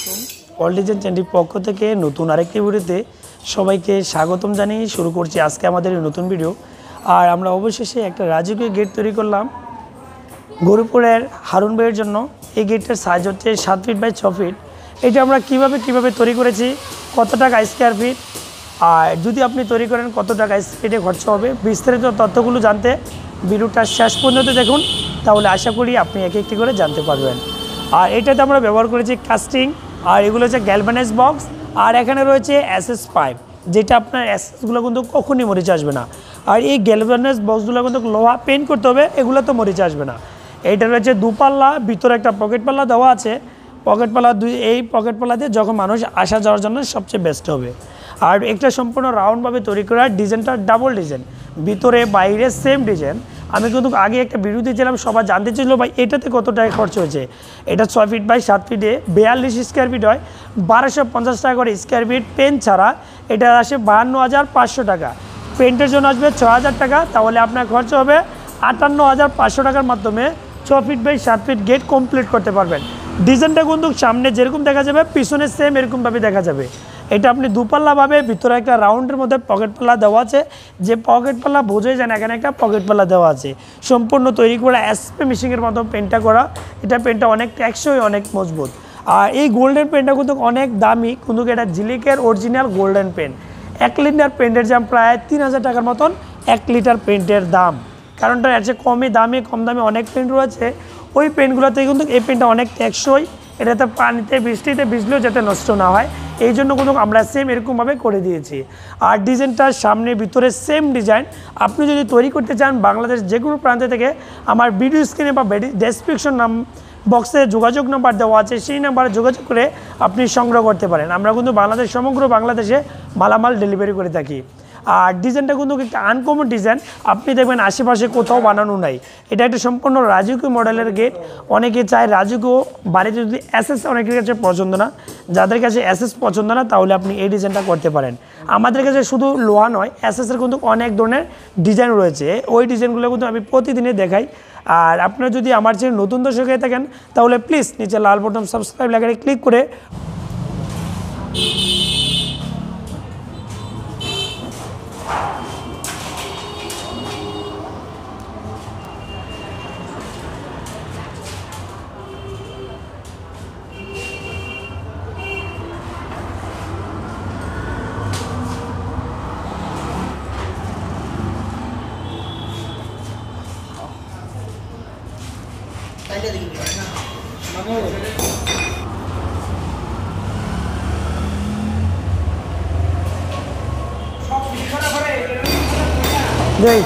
আলাইকুম all design চ্যানেলের পক্ষ থেকে নতুন আরেকটি ভিডিওতে সবাইকে স্বাগতম জানিয়ে শুরু করছি আজকে আমাদের নতুন ভিডিও। আর আমরা অবশেষে একটা রাজকীয় গেট তৈরি করলাম গরুপুরের হারুন ভাইয়ের জন্য। এই গেটটার সাইজ হচ্ছে 7 ফিট বাই 6 ফিট। এটা আমরা কিভাবে তৈরি করেছি, কত টাকা স্কোয়ার ফিট, আর যদি আপনি তৈরি করেন কত টাকা স্কোয়ার খরচা হবে, বিস্তারিত তথ্যগুলো জানতে ভিডিওটা শেষ পর্যন্ত দেখুন, তাহলে আশা করি আপনি এক একটি করে জানতে পারবেন। আর এটাতে আমরা ব্যবহার করেছি কাস্টিং, আর এগুলো হচ্ছে গ্যালভানাইজ বক্স, আর এখানে রয়েছে এসএস পাইপ, যেটা আপনার এসএসগুলো কিন্তু কখনই মরিচা আসবে না। আর এই গ্যালভানাইজ বক্সগুলো কিন্তু লোহা পেন্ট করতে হবে, এগুলো তো মরিচা আসবে না। এইটা রয়েছে দুপাল্লা, ভিতরে একটা পকেট পাল্লা দেওয়া আছে। পকেট পাল্লা এই পকেট পাল্লা দিয়ে যখন মানুষ আসা যাওয়ার জন্য সবচেয়ে বেস্ট হবে। আর একটা সম্পূর্ণ রাউন্ডভাবে তৈরি করা, ডিজাইনটা ডাবল ডিজাইন, ভিতরে বাইরে সেম ডিজাইন। আমি কিন্তু আগে একটা ভিডিও দিয়েছিলাম, সবাই জানতে চাইছিল ভাই এটাতে কত টাকা খরচ হয়েছে। এটা 6 ফিট বাই 7 ফিটে 42 স্কোয়ার ফিট হয়, 1250 টাকা করে স্কোয়ার ফিট। পেন ছাড়া এটা আসে 52,500 টাকা। পেন্টের জন্য আসবে 6,000 টাকা, তাহলে আপনার খরচ হবে 58,500 টাকার মাধ্যমে 6 feet by 7 feet gate complete করতে পারবেন। ডিজাইনটা কিন্তু সামনে যেরকম দেখা যাবে পিছনে সেম এরকমভাবে দেখা যাবে। এটা আপনি দুপাল্লাভাবে, ভিতরে একটা রাউন্ডের মধ্যে পকেট পাল্লা দেওয়া আছে, যে পকেট পাল্লা বোঝাই যায় না, এখানে একটা পকেট পাল্লা দেওয়া আছে। সম্পূর্ণ তৈরি করা এসপি মেশিনের মতো পেনটা করা। এটা পেনটা অনেক টেকসই, অনেক মজবুত। আর এই গোল্ডেন পেনটা কিন্তু অনেক দামি, কিন্তু এটা জিলিকের অরিজিনাল গোল্ডেন পেন। 1 লিটার পেন্টের দাম প্রায় 3,000 টাকার মতন 1 লিটার পেন্টের দাম। কারণটা এর চেয়ে কম দামে অনেক পেন্ট রয়েছে, ওই পেনগুলোতে কিন্তু এই পেনটা অনেক টেকসই। এটাতে পানিতে বৃষ্টিতে ভিজলেও যাতে নষ্ট না হয়, এই জন্য কিন্তু আমরা সেম এরকমভাবে করে দিয়েছি। আর ডিজাইনটার সামনে ভিতরে সেম ডিজাইন। আপনি যদি তৈরি করতে চান বাংলাদেশ যে কোনো প্রান্ত থেকে, আমার ভিডিও স্ক্রিনে বা ডেসক্রিপশন বক্সে যোগাযোগ নাম্বার দেওয়া আছে, সেই নাম্বারে যোগাযোগ করে আপনি সংগ্রহ করতে পারেন। আমরা কিন্তু সমগ্র বাংলাদেশে মালামাল ডেলিভারি করে থাকি। আর ডিজাইনটা কিন্তু একটা আনকমন ডিজাইন, আপনি দেখবেন আশেপাশে কোথাও বানানো নাই। এটা একটা সম্পূর্ণ রাজকীয় মডেলের গেট। অনেকে চায় রাজকীয়, বাড়িতে যদি এসএস অনেকের কাছে পছন্দ না, যাদের কাছে এসএস পছন্দ না তাহলে আপনি এই ডিজাইনটা করতে পারেন। আমাদের কাছে শুধু লোহা নয়, এসএসের কিন্তু অনেক ধরনের ডিজাইন রয়েছে। ওই ডিজাইনগুলো কিন্তু আমি প্রতিদিনে দেখাই। আর আপনারা যদি আমার চ্যানেল নতুন দর্শক হয়ে থাকেন তাহলে প্লিজ নিচে লাল বাটন সাবস্ক্রাইব লেখাটি ক্লিক করে দেই।